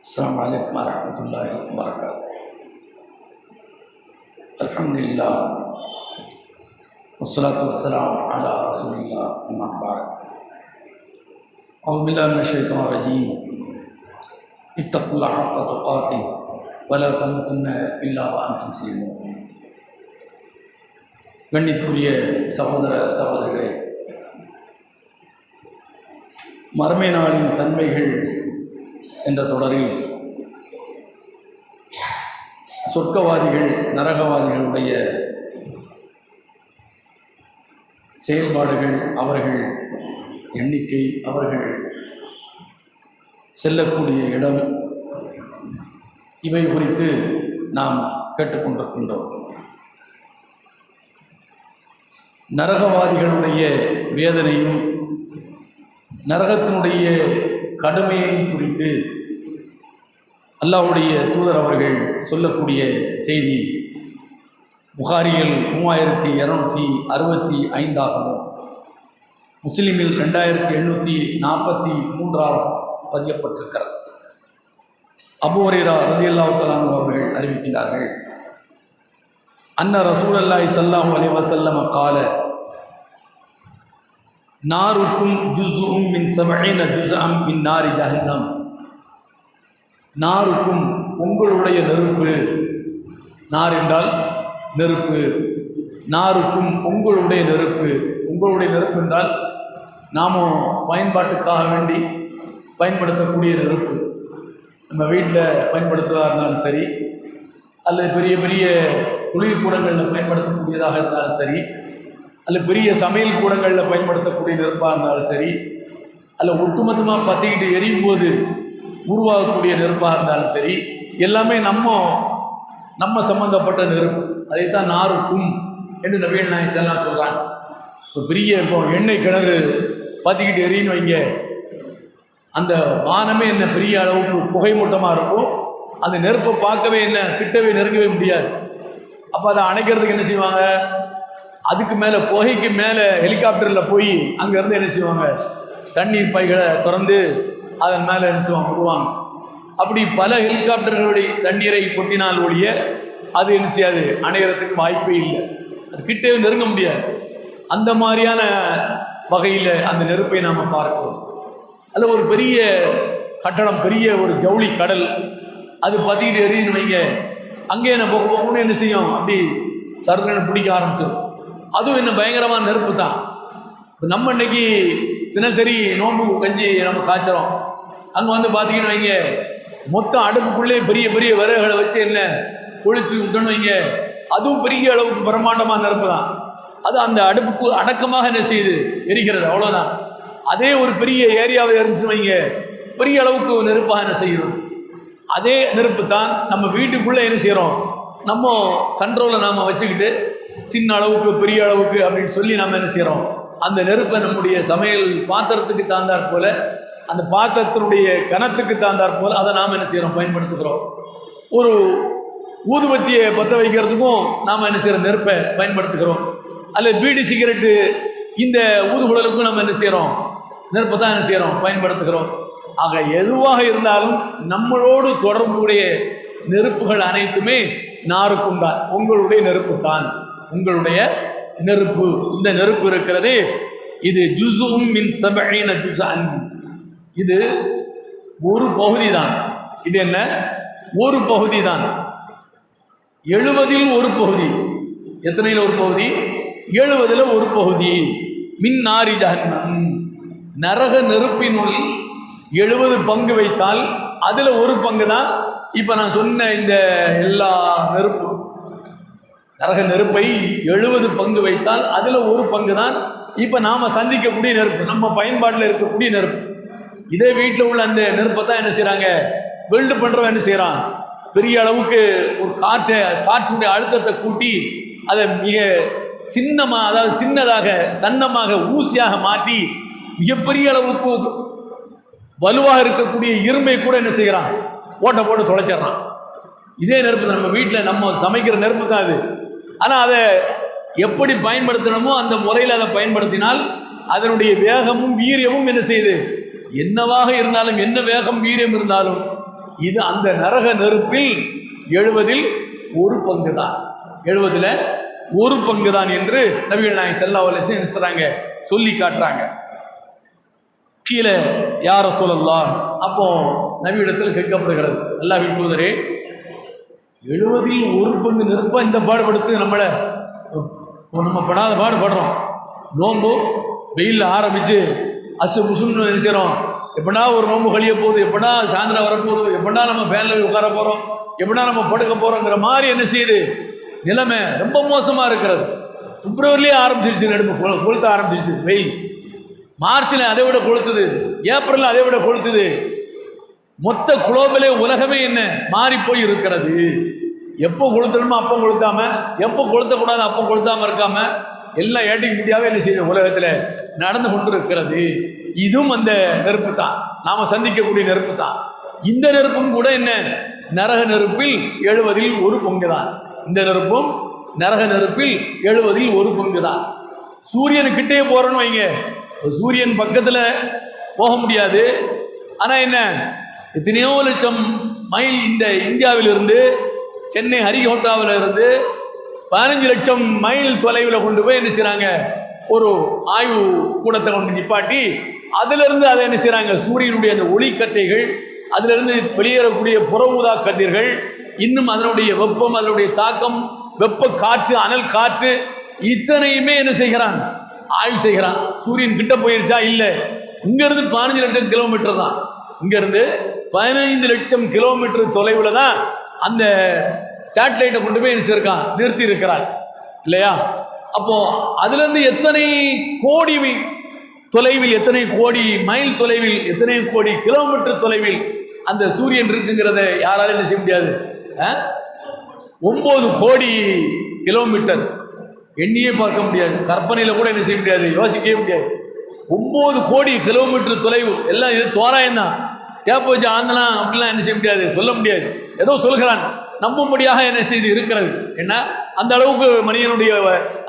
अस्सलामु अलैकुम वरहमतुल्लाहि वबरकातुहू। अल्हम्दुलिल्लाह वस्सलातु वस्सलामु अला रसूलिल्लाह अम्मा बाद। औज़ु बिल्लाहि मिनश शैतानिर रजीम। इत्तक़ुल्लाह हक़्क़ तुक़ातिह वला तमूतुन्ना इल्ला व अंतुम मुस्लिमून। கண்ணியத்துக்குரிய சகோதர சகோதரிகளே, மறுமை நாளின் தன்மைகள் என்ற தொடரில் சொர்க்கவாதிகள் நரகவாதிகளுடைய செயல்பாடுகள், அவர்கள் எண்ணிக்கை, அவர்கள் செல்லக்கூடிய இடம், இவை குறித்து நாம் கேட்டுக்கொண்டிருக்கின்றோம். நரகவாதிகளுடைய வேதனையும் நரகத்தினுடைய கடுமையையும் குறித்து அல்லாஹ்வுடைய தூதர் அவர்கள் சொல்லக்கூடிய செய்தி புகாரியில் 3265ஆகவும் முஸ்லிமில் 2843 பதியப்பட்டிருக்கிறது. அபூ ஹுரைரா ரலியல்லாஹு தஆலா அன்ஹு அவர்கள் அறிவிக்கின்றார்கள், அன்ன ரசூலுல்லாஹி ஸல்லல்லாஹு அலைஹி வஸல்லம் قال நாருக்கும் ஜுஸ்உம் மின் 70 ஜுஸ்அம் மின் நாரி ஜஹன்னம். நாருக்கும் உங்களுடைய நெருப்பு, நார் என்றால் நெருப்பு, நாருக்கும் உங்களுடைய நெருப்பு, உங்களுடைய நெருப்பு என்றால் நாம் பயன்பாட்டுக்காக வேண்டி பயன்படுத்தக்கூடிய நெருப்பு, நம்ம வீட்டில் பயன்படுத்துவதாக இருந்தாலும் சரி, அல்லது பெரிய பெரிய தொழில் கூடங்களில் பயன்படுத்தக்கூடியதாக இருந்தாலும் சரி, அல்லது பெரிய சமையல் கூடங்களில் பயன்படுத்தக்கூடிய நெருப்பாக இருந்தாலும் சரி, அல்ல ஒட்டுமொத்தமாக பற்றிக்கிட்டு எரியும் போது உருவாகக்கூடிய நெருப்பாக இருந்தாலும் சரி, எல்லாமே நம்ம சம்பந்தப்பட்ட நெருப்பு. அதைத்தான் நாருக்கும் என்று நபிகள் நாயகம் ஸல்லல்லாஹு அலைஹி வஸல்லம் சொல்கிறாங்க. இப்போ எண்ணெய் கிணறு பற்றிக்கிட்டு எரின்னு வைங்க, அந்த வானமே என்ன பெரிய அளவுக்கு புகை மூட்டமாக இருக்கும், அந்த நெருப்பை பார்க்கவே என்ன கிட்டவே நெருங்கவே முடியாது. அப்போ அதை அணைக்கிறதுக்கு என்ன செய்வாங்க, அதுக்கு மேலே புகைக்கு மேலே ஹெலிகாப்டரில் போய் அங்கேருந்து என்ன செய்வாங்க, தண்ணீர் பைகளை திறந்து அதன் மேலே என்ன செய்வாங்க, விடுவாங்க. அப்படி பல ஹெலிகாப்டர்களுடைய தண்ணீரை கொட்டினால் ஒழிய அது என்ன செய்யாது, அணைகிறதுக்கு வாய்ப்பே இல்லை, அது கிட்டே நெருங்க முடியாது. அந்த மாதிரியான வகையில் அந்த நெருப்பை நாம் பார்க்கிறோம். அதில் ஒரு பெரிய கட்டடம், பெரிய ஒரு ஜவுளி கடல், அது பற்றிக்கிட்டு எரின்னு வைங்க, அங்கே என்ன போகணும்னு என்ன செய்யும், அப்படி சருகனை பிடிக்க ஆரம்பிச்சிடும். அதுவும் என்ன பயங்கரமான நெருப்பு தான். நம்ம இன்னைக்கு தினசரி நோன்பு கஞ்சி நம்ம காய்ச்சறோம், அங்கே வந்து பார்த்திங்கன்னு வைங்க, மொத்தம் அடுப்புக்குள்ளே பெரிய பெரிய விறகுகளை வச்சு என்ன கொளுத்து விட்டோன்னு வைங்க, அதுவும் பெரிய அளவுக்கு பிரம்மாண்டமான நெருப்பு தான். அது அந்த அடுப்புக்கு அடக்கமாக என்ன செய்யுது, எரிக்கிறது, அவ்வளோதான். அதே ஒரு பெரிய ஏரியாவை இருந்துச்சுன்னு வைங்க, பெரிய அளவுக்கு நெருப்பாக என்ன செய்யணும். அதே நெருப்பு தான் நம்ம வீட்டுக்குள்ளே என்ன செய்கிறோம், நம்ம கண்ட்ரோலை நாம் வச்சுக்கிட்டு சின்ன அளவுக்கு பெரிய அளவுக்கு அப்படின்னு சொல்லி நம்ம என்ன செய்கிறோம், அந்த நெருப்பை நம்முடைய சமையல் பாத்திரத்துக்கு தாழ்ந்தாற் போல், அந்த பாத்திரத்தினுடைய கனத்துக்கு தாழ்ந்தாற் போல் அதை நாம் என்ன செய்கிறோம், பயன்படுத்துகிறோம். ஒரு ஊதுபத்தியை பற்ற வைக்கிறதுக்கும் நாம் என்ன செய்கிறோம், நெருப்பை பயன்படுத்துகிறோம். அல்லது பீடி சிகரெட்டு இந்த ஊதுகுழலுக்கும் நம்ம என்ன செய்கிறோம், நெருப்பை தான் என்ன செய்கிறோம், பயன்படுத்துகிறோம். ஆக எதுவாக இருந்தாலும் நம்மளோடு தொடர்புடைய நெருப்புகள் அனைத்துமே நாருக்கும் தான், உங்களுடைய நெருப்பு தான், உங்களுடைய நெருப்பு. இந்த நெருப்பு இருக்கிறது, இது ஜுஸ்உம் மின் 70 ஜுஸ்அன், இது ஒரு பகுதி தான். இது என்ன, ஒரு பகுதி தான். 70 ஒரு பகுதி. எத்தனையில் ஒரு பகுதி, 70 ஒரு பகுதி. மின் நாரி ஜஹன்னம், நரக நெருப்பினுள் 70 பங்கு வைத்தால் அதில் ஒரு பங்கு தான் இப்போ நான் சொன்ன இந்த எல்லா நெருப்பும். நரக நெருப்பை 70 பங்கு வைத்தால் அதில் ஒரு பங்கு தான் இப்போ நாம் சந்திக்கக்கூடிய நெருப்பு, நம்ம பயன்பாட்டில் இருக்கக்கூடிய நெருப்பு. இதே வீட்டில் உள்ள அந்த நெருப்பை தான் என்ன செய்கிறாங்க, வெல்டு பண்ணுறவன் என்ன செய்கிறான், பெரிய அளவுக்கு ஒரு காற்றுடைய அழுத்தத்தை கூட்டி அதை மிக சின்னமாக, அதாவது சின்னதாக சன்னமாக ஊசியாக மாற்றி மிகப்பெரிய அளவுக்கு வலுவாக இருக்கக்கூடிய இரும்பை கூட என்ன செய்கிறான், ஓட்டை போட்டு தொலைச்சிட்றான். இதே நெருப்பு நம்ம வீட்டில் நம்ம சமைக்கிற நெருப்பு தான் அது. ஆனால் அதை எப்படி பயன்படுத்தணுமோ அந்த முறையில் அதை பயன்படுத்தினால் அதனுடைய வேகமும் வீரியமும் என்ன செய்யுது, என்னவாக இருந்தாலும், என்ன வேகம் வீரியம் இருந்தாலும் இது அந்த நரக நெருப்பில் 70ல் ஒரு பங்கு தான், 70ல் ஒரு பங்கு தான் என்று நபிகள் நாயகம் ஸல்லல்லாஹு அலைஹி வஸல்லம் சொல்றாங்க, சொல்லி காட்டுறாங்க. கீழே யா ரசூலல்லாஹ், அப்போ நபியிடத்தில் கேட்கப்படுகிறது, அல்லாஹ்வின் தூதரே 70ல் ஒரு பங்கு நெருப்பா இந்த பாடுபடுத்து நம்மளை, நம்ம படாத பாடுபடுறோம். நோன்பு வெயிலில் ஆரம்பித்து புசுன்னு நினைச்சிடும், எப்படா ஒரு நோன்பு கழிய போகுது, எப்படா சாயந்தரம் வரப்போகுது, எப்படா நம்ம ஃபேனில் உட்கார போகிறோம், எப்படா நம்ம படுக்க போகிறோங்கிற மாதிரி என்ன செய்யுது, நிலைமை ரொம்ப மோசமாக இருக்கிறது. பிப்ரவரிலேயே ஆரம்பிச்சிருச்சு, நெருப்பு கொளுத்த ஆரம்பிச்சிருச்சு வெயில். மார்ச்சில் அதை விட கொளுத்துது, ஏப்ரலில் அதை விட கொளுத்துது. மொத்த குளோபலே உலகமே என்ன மாறி போய் இருக்கிறது. எப்போ கொளுத்தணுமோ அப்போ கொளுத்தாம, எப்போ கொளுத்தக்கூடாது அப்போ கொளுத்தாம இருக்காம எல்லாம் ஏட்டிக்கிட்டியாவே என்ன செய்யுது உலகத்தில் நடந்து கொண்டு இருக்கிறது. இதுவும் அந்த நெருப்பு தான், நாம் சந்திக்கக்கூடிய நெருப்பு தான். இந்த நெருப்பும் கூட என்ன நரக நெருப்பில் 70ல் ஒரு பங்கு தான். இந்த நெருப்பும் நரக நெருப்பில் 70ல் ஒரு பங்கு தான். சூரியனுக்கிட்டே போகிறோன்னு வைங்க, சூரியன் பக்கத்தில் போக முடியாது. ஆனால் என்ன, எத்தனையோ லட்சம் மைல் இந்த இந்தியாவிலிருந்து, சென்னை ஹரிகோட்டாவில் இருந்து 15 லட்சம் மைல் தொலைவில் கொண்டு போய் என்ன செய்கிறாங்க, ஒரு ஆய்வு கூடத்தை கொண்டு நிப்பாட்டி அதிலிருந்து அதை என்ன செய்கிறாங்க, சூரியனுடைய அந்த ஒளிக்கற்றைகள், அதிலிருந்து வெளியேறக்கூடிய புற ஊதா கதிர்கள், இன்னும் அதனுடைய வெப்பம், அதனுடைய தாக்கம், வெப்ப காற்று, அனல் காற்று, இத்தனையுமே என்ன செய்கிறான், ஆய்வு செய்கிறான். சூரியன் கிட்ட போயிருச்சா இல்லை, இங்கேருந்து 15 லட்சம் கிலோமீட்டர் தான், இங்கேருந்து 15 லட்சம் கிலோமீட்டர் தொலைவில் தான் அந்த சேட்டலைட்டை கொண்டு போய் என்ன நிறுத்தி இருக்கிறார் இல்லையா. அப்போ அதுலேருந்து எத்தனை கோடி தொலைவில், எத்தனை கோடி மைல் தொலைவில், எத்தனை கோடி கிலோமீட்டர் தொலைவில் அந்த சூரியன் இருக்குங்கிறத யாராலும் என்ன செய்ய முடியாது. 9 கோடி கிலோமீட்டர் எண்ணியே பார்க்க முடியாது, கற்பனையில் கூட என்ன செய்ய முடியாது, யோசிக்கவே முடியாது. 9 கோடி கிலோமீட்டர் தொலைவு, எல்லாம் இது தோராயம் தான், டேப் வச்சு ஆந்தலாம் அப்படிலாம் என்ன செய்ய முடியாது, சொல்ல முடியாது. ஏதோ சொல்கிறான், நம்பும்படியாக என்ன செய்து இருக்கிறது. என்ன அந்த அளவுக்கு மனிதனுடைய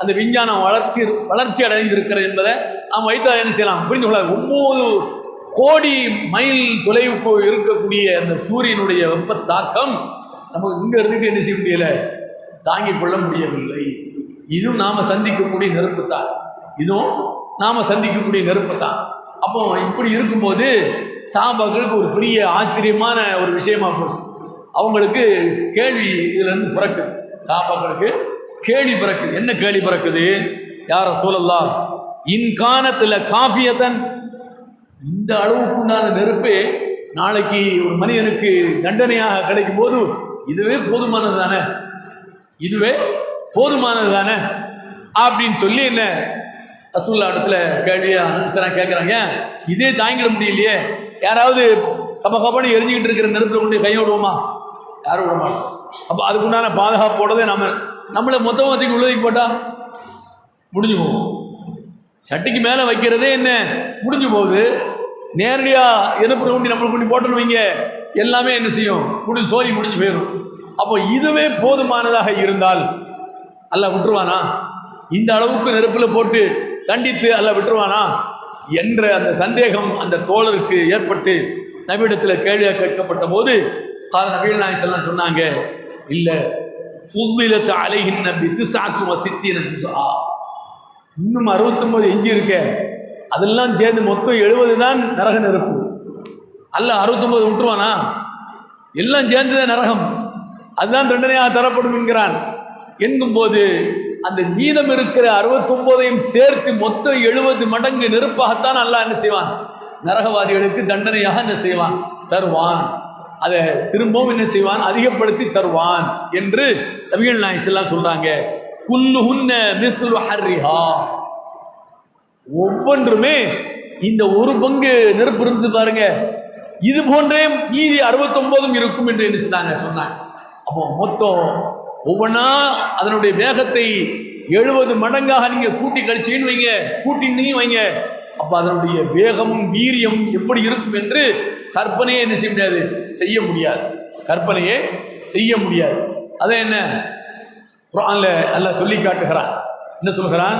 அந்த விஞ்ஞானம் வளர்ச்சி அடைந்து இருக்கிறது என்பதை நாம் வைத்தா என்ன செய்யலாம், புரிந்து கொள்ளாது. 9 கோடி மைல் தொலைவுக்கு இருக்கக்கூடிய அந்த சூரியனுடைய வெப்ப தாக்கம் நமக்கு இங்கே இருந்துட்டு என்ன செய்ய முடியல, தாங்கிக் கொள்ள முடியவில்லை. இதுவும் நாம் சந்திக்கக்கூடிய நெருப்பு தான், இதுவும் நாம் சந்திக்கக்கூடிய நெருப்பு தான். அப்போ இப்படி இருக்கும்போது சஹாபாக்களுக்கு ஒரு பெரிய ஆச்சரியமான ஒரு விஷயமா போச்சு. அவங்களுக்கு கேள்வி இதிலிருந்து பிறக்குது, சஹாபாக்களுக்கு கேள்வி பிறக்குது. என்ன கேள்வி பிறக்குது, யா ரசூலல்லாஹ் இன்கானத்தில் காஃபியத்தன், இந்த அளவுக்கு உண்டான நெருப்பே நாளைக்கு ஒரு மனிதனுக்கு தண்டனையாக கிடைக்கும் போது இதுவே போதுமானது தானே, இதுவே போதுமானது தானே அப்படின்னு சொல்லி என்ன ரசூலுல்லாஹ் இடத்துல கேள்வியா ஆன்சராக கேட்குறாங்க. இதே தாங்கிட முடியலையே, யாராவது கபகபன்னு எரிஞ்சுக்கிட்டு இருக்கிற நெருப்பில் கொண்டு கையை விடுவோமா, யாரும் விட மாட்டோம். அப்போ அதுக்குண்டான பாதுகாப்போடதே நம்மளை மொத்தமாக உள்ளதுக்கு போட்டால் முடிஞ்சு போகும். சட்டிக்கு மேலே வைக்கிறதே என்ன முடிஞ்சு போகுது, நேரடியாக நெருப்பு கொண்டு நம்மளை கொண்டு போட்டோன்னு வைங்க, எல்லாமே என்ன செய்யும், சோதி முடிஞ்சு போயிடும். அப்போ இதுவே போதுமானதாக இருந்தால் அல்லாஹ் விட்டுருவானா, இந்த அளவுக்கு நெருப்பில் போட்டு கண்டித்து அல்லாஹ் விட்டுருவானா என்ற அந்த சந்தேகம் அந்த தோழருக்கு ஏற்பட்டு நபியிடத்தில் கேள்வியாக கேட்கப்பட்ட போது நபிகள் நாயகம் ஸல்லல்லாஹு அலைஹி சொன்னாங்க, இல்லை ஃபுல்லிலத் அலைஹின்ன பித்ஸஅத்து வஸித்தீன ஜுஸஆ, இன்னும் 69 எஞ்சி இருக்க, அதெல்லாம் சேர்ந்து மொத்தம் 70 தான் நரக நெருப்பு. அல்லாஹ் 69 விட்டுருவானா, எல்லாம் சேர்ந்துதான் நரகம், அதுதான் தண்டனையாக தரப்படும் என்கிறான். என்கும்போது அந்த மீதம் இருக்கிற 69ஐயும் சேர்த்து மொத்தம் 70 மடங்கு நெருப்பாகத்தான் அல்லாஹ் என்ன செய்வான், நரகவாதிகளுக்கு தண்டனையாக என்ன செய்வான், தருவான். அதை திரும்பவும் என்ன செய்வான், அதிகப்படுத்தி தருவான் என்று நபிகள் நாயகம் ஸல்லல்லாஹு சொல்றாங்க. குல்லுஹுன்ன மிஸ்லு ஹர்ரிஹா, ஒவ்வொன்றுமே இந்த ஒரு பங்கு நெருப்பு இருந்து பாருங்க, இது போன்றே மீதி 69 இருக்கும் என்று என்ன செய்தாங்க சொன்னாங்க. அப்போ மொத்தம் ஒவ்வொன்றா அதனுடைய வேகத்தை 70 மடங்காக நீங்க கூட்டி கழிச்சின்னு வைங்க, கூட்டின்னு வைங்க, அப்போ அதனுடைய வேகமும் வீரியம் எப்படி இருக்கும் என்று கற்பனையே என்ன செய்ய முடியாது, செய்ய முடியாது, கற்பனையே செய்ய முடியாது. அதை என்ன குர்ஆன்ல அல்லாஹ் சொல்லி காட்டுகிறான். என்ன சொல்கிறான்,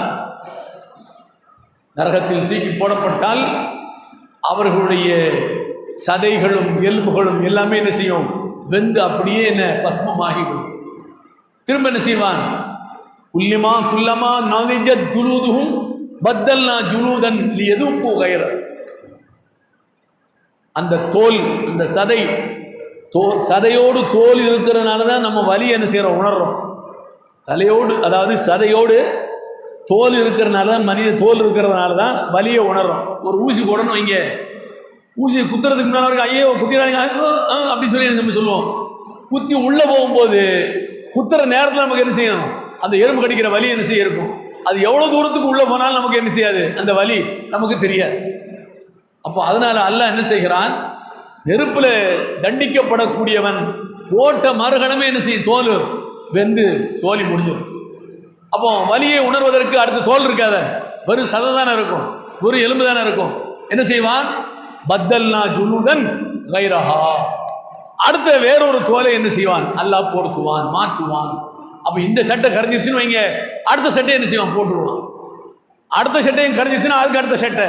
நரகத்தில் தூக்கி போடப்பட்டால் அவர்களுடைய சதைகளும் எலும்புகளும் எல்லாமே என்ன செய்யும், வெந்து அப்படியே என்ன பஸ்மமாகிடும். திரும்ப என்ன செய்வான், குல்லமா நதிஜத் ஜுலூதுஹும் பத்தல்னா ஜுலூதன் லியதுகு கைர. அந்த தோல், அந்த சதையோடு தோல் இருக்கிறதுனால தான் நம்ம வலி என்ன செய்கிறோம், உணர்றோம். தலையோடு, அதாவது சதையோடு தோல் இருக்கிறதுனால தான், மனித தோல் இருக்கிறதுனால தான் வலியை உணர்றோம். ஒரு ஊசி போடணும் வைங்க, ஊசி குத்துறதுக்கு முன்னாடி வரைக்கும் ஐயோ குத்திராங்க அப்படின்னு சொல்லி நம்ம சொல்லுவோம். குத்தி உள்ளே போகும்போது குத்துற நேரத்தில் நமக்கு என்ன செய்யணும், அந்த எறும்பு கடிக்கிற வலி என்ன செய்ய இருக்கும். அது எவ்வளோ தூரத்துக்கு உள்ளே போனாலும் நமக்கு என்ன செய்யாது, அந்த வலி நமக்கு தெரியாது. அப்போ அதனால அல்லாஹ் என்ன செய்கிறான், நெருப்பில் தண்டிக்கப்படக்கூடியவன் போட்ட மறுகணமே என்ன செய்யும், தோல் வெந்து சோலி முடிஞ்சிடும். அப்போ வலியை உணர்வதற்கு அடுத்த தோல் இருக்காத, வெறும் சதை தானே இருக்கும், வெறும் எலும்பு தானே இருக்கும். என்ன செய்வான், பத்தல்னா ஜுலூதன் கைரஹா, அடுத்த வேறொரு தோலை என்ன செய்வான், அல்லாஹ் போர்த்துவான், மாற்றுவான். அப்போ இந்த சட்டை கரைஞ்சிருச்சுன்னு வைங்க, அடுத்த சட்டை என்ன செய்வான், போட்டுருவான். அடுத்த சட்டையும் கரைஞ்சிருச்சுன்னா அதுக்கு அடுத்த சட்டை,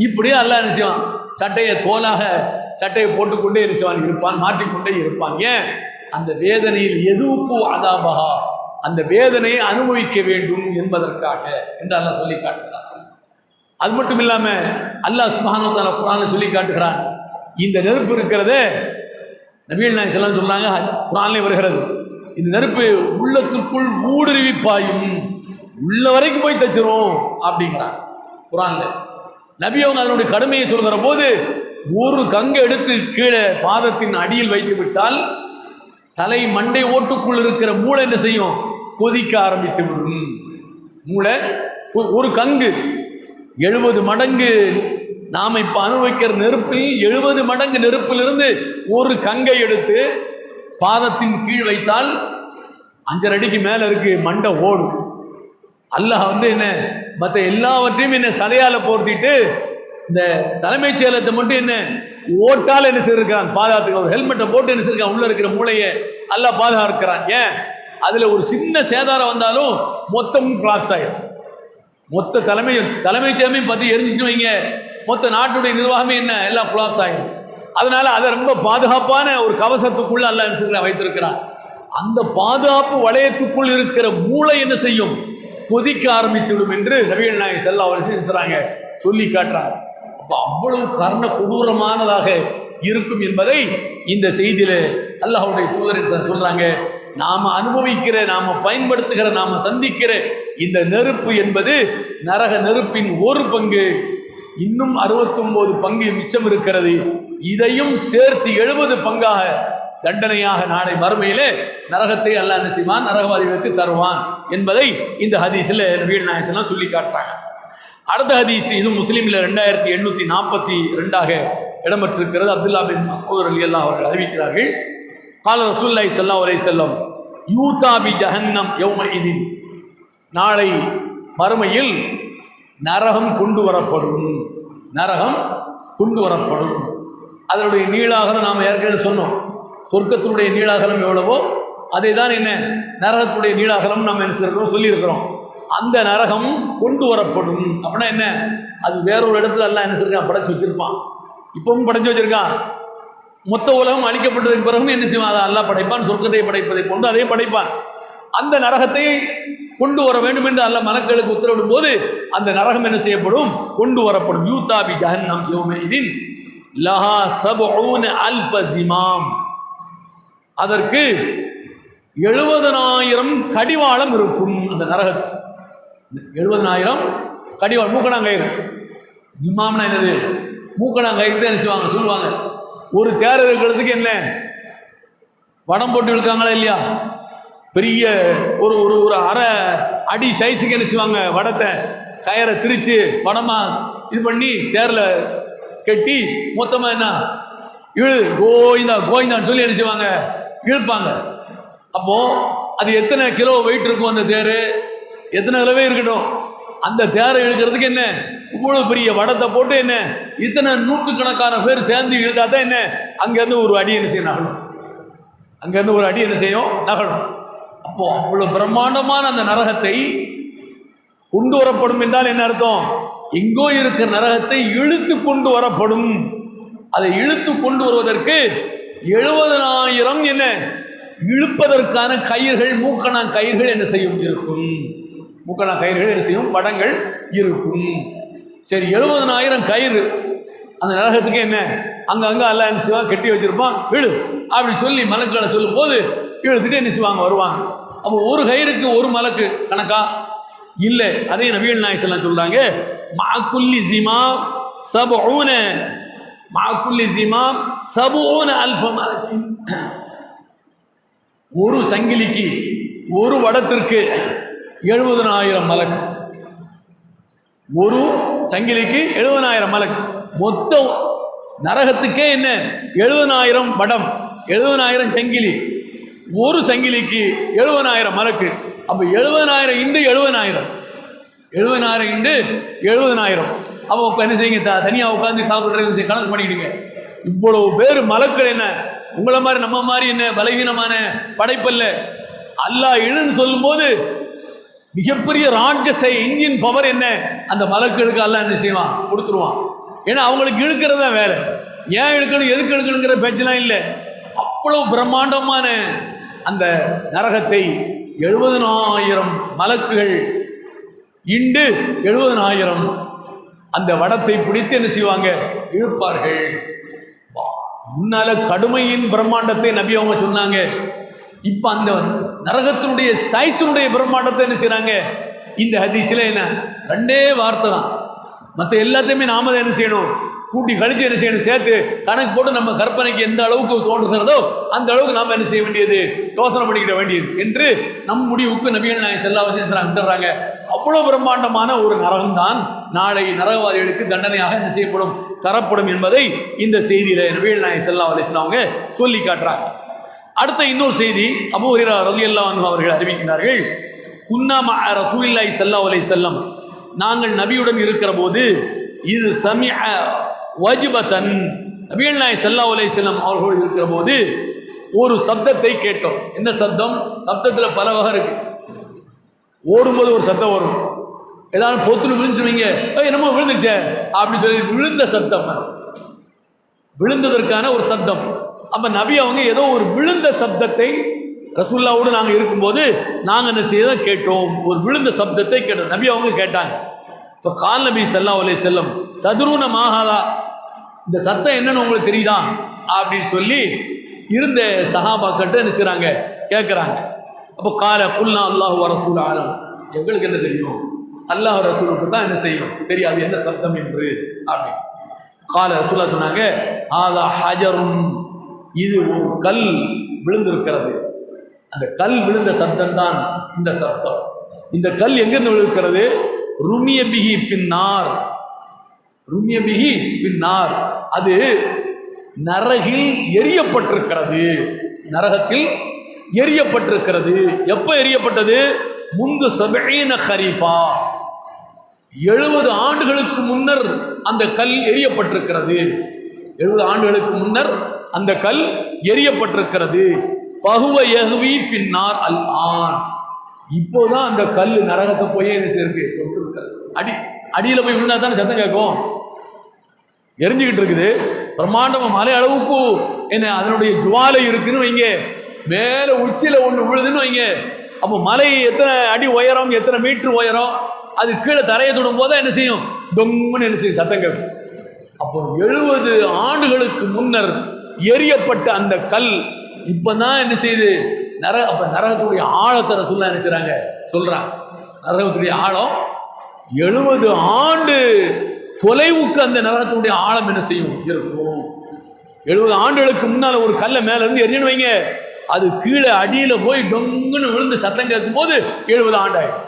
இப்படியே அல்லாஹ் என்ன செய்வான், சட்டையை தோலாக சட்டையை போட்டுக்கொண்டே என்ன செய்வான், இருப்பான், மாற்றிக்கொண்டே இருப்பான். ஏன், அந்த வேதனையில் எதுவுக்கு அதாபகா, அந்த வேதனையை அனுபவிக்க வேண்டும் என்பதற்காக என்று அல்லாஹ் சொல்லி காட்டுகிறான். அது மட்டும் இல்லாமல் அல்லாஹ் சுப்ஹானஹு வ தஆலா குர்ஆனில் சொல்லி காட்டுகிறான், இந்த நெருப்பு இருக்கிறதே, நபிகள் நாயகம் ஸல்லல்லாஹு அலைஹி வஸல்லம் சொல்றாங்க, குர்ஆனிலே வருகிறது, இந்த நெருப்பு உள்ளத்துக்குள் ஊடுருவி பாயும், உள்ள வரைக்கும் போய் தச்சிரும் அப்படிங்கிறான் குர்ஆனில். நபி அவங்க அதனுடைய கடுமையை சொல்கிற போது, ஒரு கங்கை எடுத்து கீழே பாதத்தின் அடியில் வைத்து விட்டால் தலை மண்டை ஓட்டுக்குள் இருக்கிற மூளை என்ன செய்யும், கொதிக்க ஆரம்பித்து விடும். மூளை ஒரு கங்கு 70 மடங்கு நாம் இப்போ அனுபவிக்கிற நெருப்பில் 70 மடங்கு நெருப்பிலிருந்து ஒரு கங்கை எடுத்து பாதத்தின் கீழ் வைத்தால் 5 அடிக்கு மேலே இருக்கு, மண்டை ஓடும். அல்லாஹ் என்ன மற்ற எல்லாவற்றையும் என்ன சதையால் போர்த்திட்டு இந்த தலைமைச் செயலத்தை மட்டும் என்ன ஓட்டால் என்ன செய்திருக்கான், பாதுகாத்துக்க ஒரு ஹெல்மெட்டை போட்டு என்ன செய்யிருக்கான், உள்ள இருக்கிற மூளையை அல்லாஹ் பாதுகாக்கிறான். ஏன், அதில் ஒரு சின்ன சேதாரம் வந்தாலும் மொத்தமும் கிளாஸ் ஆகிடும். மொத்த தலைமைச் செயலமையும் பற்றி எரிஞ்சிட்டு வைங்க, மொத்த நாட்டுடைய நிர்வாகமே என்ன எல்லாம் கிளாஸ் ஆகிடும். அதனால அதை ரொம்ப பாதுகாப்பான ஒரு கவசத்துக்குள்ள அல்லாஹ் என்ன செய்ய வைத்திருக்கிறான். அந்த பாதுகாப்பு வளையத்துக்குள் இருக்கிற மூளை என்ன செய்யும், கொதிக்க ஆரம்பித்துவிடும் என்று நபிகள் நாயகம் ஸல்லல்லாஹு அலைஹி வஸல்லம் சொல்றாங்க, சொல்லி காட்டுறாங்க. அப்போ அவ்வளவு கர்ண கொடூரமானதாக இருக்கும் என்பதை இந்த செய்தியில அல்லாஹ்வுடைய தூதர் சொல்றாங்க. நாம அனுபவிக்கிற, நாம பயன்படுத்துகிற, நாம சந்திக்கிற இந்த நெருப்பு என்பது நரக நெருப்பின் ஒரு பங்கு, இன்னும் 69 பங்கு மிச்சம் இருக்கிறது. இதையும் சேர்த்து 70 பங்காக தண்டனையாக நாளை மறுமையிலே நரகத்தை அல்லாஹ் என்ன செய்வான், நரகவாதிகளுக்கு தருவான் என்பதை இந்த ஹதீஸில் நபிகள் நாயகம் ஸல்லல்லாஹு சொல்லி காட்டுறாங்க. அடுத்த ஹதீஸ் இது முஸ்லீமில் 2842 இடம்பெற்றிருக்கிறது. அப்துல்லா பின் மஸ்ஊத் ரலியல்லாஹு அவர்கள் அறிவிக்கிறார்கள், கால ரசூலுல்லாஹி ஸல்லல்லாஹு அலைஹி வஸல்லம் யூதா பி ஜஹன்னம் யௌமஇதின், நாளை மறுமையில் நரகம் கொண்டு வரப்படும், நரகம் கொண்டு வரப்படும். அதனுடைய நீளாகலம் நாம் ஏற்கனவே சொன்னோம், சொர்க்கத்தினுடைய நீளாகலம் எவ்வளவோ அதை தான் என்ன நரகத்துடைய நீளாகலம் நாம் என்ன செய்கிறோம் சொல்லியிருக்கிறோம். அந்த நரகம் கொண்டு வரப்படும் அப்படின்னா என்ன, அது வேறொரு இடத்துல எல்லாம் என்ன செய்யறான், படைச்சு வச்சிருப்பான். இப்பவும் படைச்சு வச்சிருக்கான். மொத்த உலகம் அழிக்கப்பட்டதுக்கு பிறகும் என்ன செய்வான், அதை அல்லாஹ் படைப்பான். சொர்க்கத்தை படைப்பதை கொண்டு அதையும் படைப்பான். அந்த நரகத்தை கொண்டு வர வேண்டும் என்று அல்லாஹ் மலக்களுக்கு உத்தரவிடும் போது அந்த நரகம் என்ன செய்யப்படும், கொண்டு வரப்படும். யூதா பி ஜஹன்னம் யௌமஇதின் லஹா 70,000 ஜிமாம், அதற்கு 70,000 கடிவாளம் இருக்கும். அந்த நரகத்துக்கு 70,000 கடிவாளம், மூக்கணாங்கயிறு. ஜிமாம்னா என்னது, மூக்கணாங்கயிறு தான் என்ன சொல்லுவாங்க. ஒரு தேர் இருக்கிறதுக்கு என்ன வடம் போட்டு இழுக்காங்களா இல்லையா, பெரிய ஒரு ஒரு ஒரு அரை அடி சைஸுக்கு என்ன செய்வாங்க, வடத்தை கயரை திரிச்சு வடமா இது பண்ணி தேரில் கட்டி மொத்தமாக என்ன இழு கோயிந்தான்னு சொல்லி என்ன செய்வாங்க, இழுப்பாங்க. அப்போது அது எத்தனை கிலோ வெயிட் இருக்கும், அந்த தேர் எத்தனை கிலோவே இருக்கட்டும், அந்த தேரை இழுக்கிறதுக்கு என்ன இவ்வளோ பெரிய வடத்தை போட்டு என்ன இத்தனை நூற்றுக்கணக்கான பேர் சேர்ந்து இழுத்தா தான் என்ன அங்கேருந்து ஒரு அடி என்ன செய்யும் நகலும், அங்கேருந்து ஒரு அடி என்ன செய்யும் நகலும். அப்போது அவ்வளோ பிரம்மாண்டமான அந்த நரகத்தை கொண்டு வரப்படும் என்றால் என்ன அர்த்தம், எங்கோ இருக்கிற நரகத்தை இழுத்து கொண்டு வரப்படும். அதை இழுத்து கொண்டு வருவதற்கு 70,000 என்ன இழுப்பதற்கான கயிர்கள், மூக்கணா கயிர்கள் என்ன செய்யும் இருக்கும். மூக்கணா கயிர்கள் என்ன செய்யும், வடங்கள் இருக்கும். சரி, 70,000 கயிறு அந்த நரகத்துக்கு என்ன அங்கங்க அல்ல என்ன செய்வான், கட்டி வச்சிருப்பான். இழு அப்படி சொல்லி மலக்குகளை சொல்லும் போது இழுத்துட்டு என்ன செய்வாங்க, வருவாங்க. அப்போ ஒரு கயிறுக்கு ஒரு மலக்கு கணக்கா இல்லை. அதே நபிகள் நாயகம் ஸல்லல்லாஹு அலைஹி வஸல்லம் சொல்றாங்க, மஅகுல்லி ஜிமாம் சபஊன, மஅகுல்லி ஜிமாம் 70,000 மலக்கின். ஒரு சங்கிலிக்கு ஒரு வடத்திற்கு 70,000 மலக்கு. ஒரு சங்கிலிக்கு 70,000 மலக்கு. மொத்தம் நரகத்துக்கே என்ன 70,000 வடம், 70,000 சங்கிலி. ஒரு சங்கிலிக்கு 70,000 மலக்கு. அப்போ 70,000 இண்டு 70,000, 70,000 இண்டு 70,000. அப்போ என்ன செய்யுங்க, தனியாக உட்காந்து கால்குலேட்டர் கணக்கு பண்ணிக்கிடுங்க. இவ்வளவு பேர் மலக்கள் என்ன உங்களை மாதிரி நம்ம மாதிரி என்ன பலவீனமான படைப்பல்ல. அல்லாஹ் இழுன்னு சொல்லும் போது மிகப்பெரிய ராட்சசை இன்ஜின் பவர் என்ன அந்த மலக்களுக்கு அல்லாஹ் என்ன செய்வான், கொடுத்துருவான். ஏன்னா அவங்களுக்கு இழுக்கிறது தான் வேலை. ஏன் இழுக்கணும், எதுக்கு இழுக்கணுங்கிற பேச்செல்லாம் இல்லை. அவ்வளவு பிரம்மாண்டமான அந்த நரகத்தை 70,000 மலக்குகள் இண்டு 70,000 அந்த வடத்தை பிடித்து என்ன செய்வாங்க, இழுப்பார்கள். முன்னால கடுமையின் பிரம்மாண்டத்தை நபி அவங்க சொன்னாங்க. இப்ப அந்த நரகத்தினுடைய சைஸினுடைய பிரம்மாண்டத்தை என்ன செய்றாங்க, இந்த ஹதீஸ்ல என்ன 2 வார்த்தை தான். மற்ற எல்லாத்தையுமே நாம தான் என்ன செய்யணும், கூட்டி கழிச்சு என்ன செய்யணும், சேர்த்து கணக்கு போட்டு நம்ம கற்பனைக்கு எந்த அளவுக்கு தோன்றுகிறதோ அந்த அளவுக்கு நாம் என்ன செய்ய வேண்டியது, யோசனை பண்ணிக்கிட வேண்டியது என்று நம் முடிவுக்கு நபிகள் நாயகம் ஸல்லல்லாஹு அலைஹி வஸல்லம் விட்டுறாங்க. அவ்வளோ பிரம்மாண்டமான ஒரு நரகம் தான் நாளை நரகவாதிகளுக்கு தண்டனையாக என்ன செய்யப்படும், தரப்படும் என்பதை இந்த செய்தியில நபிகள் நாயகம் ஸல்லல்லாஹு அலைஹி வஸல்லம் அவங்க சொல்லி காட்டுறாங்க. அடுத்த இன்னொரு செய்தி அபூ ஹுரைரா ரலியல்லாஹு அன்ஹு அவர்கள் அறிவிக்கிறார்கள், குன்னா மஅ ரசூலில்லாஹி ஸல்லல்லாஹு அலைஹி வஸல்லம், நாங்கள் நபியுடன் இருக்கிற போது, இது சமிஅ வஜ்பதன், நபிகள் நாயகம் ஸல்லல்லாஹு அலைஹி வஸல்லம் அவர்கள் இருக்கிற போது ஒரு சப்தத்தை கேட்டோம். என்ன சப்தம், சப்தத்தில் பல வகை இருக்கு. ஓடும்போது ஒரு சத்தம் வரும், ஏதாவது பொத்துல விழுந்துருவீங்க, என்னமோ விழுந்துருச்சே அப்படின்னு சொல்லி விழுந்த சத்தம், விழுந்ததற்கான ஒரு சப்தம். அப்ப நபி அவங்க ஏதோ ஒரு விழுந்த சப்தத்தை ரசூலுல்லாவோடு நாங்கள் இருக்கும்போது நாங்கள் என்ன செய்ய கேட்டோம், ஒரு விழுந்த சப்தத்தை கேட்டோம். நபி அவங்க கேட்டாங்க. இப்போ கால் நபி ஸல்லல்லாஹு அலைஹி வஸல்லம் ததுரூன மாஹாதா, இந்த சத்தம் என்னன்னு உங்களுக்கு தெரியுதா அப்படின்னு சொல்லி இருந்த சஹாபாக்கிட்ட என்ன செய்றாங்க, கேட்குறாங்க. அப்போ கால குல்னா அல்லாஹு வ ரசூலு ஆலம், எங்களுக்கு என்ன தெரியும், அல்லாஹ் ரசூலுக்கு தான் என்ன செய்யும் தெரியாது என்ன சப்தம் என்று. அப்படி கால ரசூலா சொன்னாங்க, ஆதா ஹஜருன், இது ஒரு கல் விழுந்திருக்கிறது. அந்த கல் விழுந்த சப்தம் தான் இந்த சப்தம். இந்த கல் எங்கிருந்து விழுக்கிறது, ருமிய பிஹி ஃபின்னார், ருமிய பிஹி ஃபின்னார், அது நரகில் எரியப்பட்டிருக்கிறது, நரகத்தில் எரியப்பட்டிருக்கிறது. எப்ப எரியப்பட்டது, முந்து 70 ஹரீஃபா, 70 ஆண்டுகளுக்கு முன்னர் அந்த கல் எரியப்பட்டிருக்கிறது. 70 ஆண்டுகளுக்கு முன்னர் அந்த கல் எரியப்பட்டிருக்கிறது. ஃபஹுவ யஹ்வி ஃபின்னார் அல் ஆன், இப்போதான் அந்த கல் நரகத்தை போய் என்ன செய்யிருக்கு, தொட்டு இருக்கிறது. அடியில் போய் விழுந்தா தானே சத்தம் கேட்கும், எரிஞ்சுக்கிட்டு இருக்குது. பிரம்மாண்டமா மலை அளவுக்கு என்ன அதனுடைய ஜுவாலை இருக்குன்னு வைங்க, மேலே உச்சியில் ஒன்று விழுதுன்னு வைங்க. அப்போ மலை எத்தனை அடி உயரம், எத்தனை மீட்டர் உயரம், அது கீழே தரையை தொடும் போது என்ன செய்யும், டொம்முன்னு என்ன செய்யும், சத்தம் கேட்கும். அப்போ 70 ஆண்டுகளுக்கு முன்னர் எரியப்பட்ட அந்த கல் இப்பதான் என்ன செய்யுது, அப்ப நரகத்துடைய ஆழத்தை ரசூலுல்லாஹ் என்ன செய்றாங்க, சொல்றாங்க. நரகத்துடைய ஆழம் 70 ஆண்டு தொலைவுக்கு அந்த நரகத்துடைய ஆழம் என்ன செய்யும் இருக்கும். 70 ஆண்டுகளுக்கு முன்னால ஒரு கல்லை மேல இருந்து எரியணும் வைங்க, அது கீழே அடியில போய் டொங்குன்னு விழுந்து சத்தம் கேட்கும் போது 70 ஆண்டாயிரம்.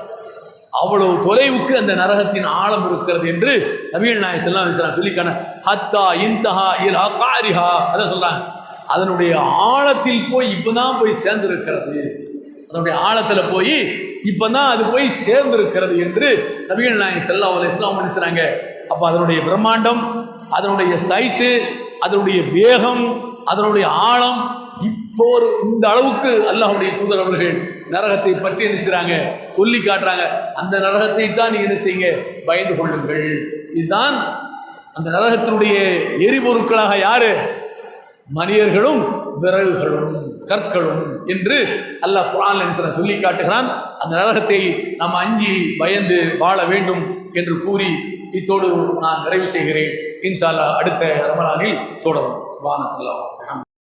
அவ்வளவு தொலைவுக்கு அந்த நரகத்தின் ஆழம் இருக்கிறது என்று நபிகள் நாயகம் ஸல்லல்லாஹு அலைஹி வஸல்லம் சொல்லிக்கான ஹத்தா இன்தஹா இலா காரிஹா, அதை சொல்றாங்க. அதனுடைய ஆழத்தில் போய் இப்பதான் போய் சேர்ந்திருக்கிறது, அதனுடைய ஆழத்துல போய் இப்பதான் அது போய் சேர்ந்திருக்கிறது என்று நபிகள் நாயகம் ஸல்லல்லாஹு அலைஹி வஸல்லம் நினைச்சாங்க. அப்ப அதனுடைய பிரம்மாண்டம், அதனுடைய சைஸு, அதனுடைய வேகம், அதனுடைய ஆழம், இப்போ இந்த அளவுக்கு அல்லாஹ்வுடைய தூதர் அவர்கள் நரகத்தை பற்றி என்ன செய்றாங்க, சொல்லி காட்டுறாங்க. அந்த நரகத்தை தான் நீங்க என்ன செய்யுங்க, பயந்து கொள்ளுங்கள். இதுதான் அந்த நரகத்தினுடைய எரிபொருட்களாக யாரு? மனிதர்களும் விறகுகளும் கற்களும் என்று அல்லாஹ் குர்ஆனில் சொல்லி காட்டுகிறான். அந்த நரகத்தை நாம் அஞ்சி பயந்து வாழ வேண்டும் என்று கூறி இத்தோடு நான் நிறைவு செய்கிறேன். இன்ஷா அல்லாஹ் அடுத்த ரமலானில் தொடரும். சுப்ஹானல்லாஹ்.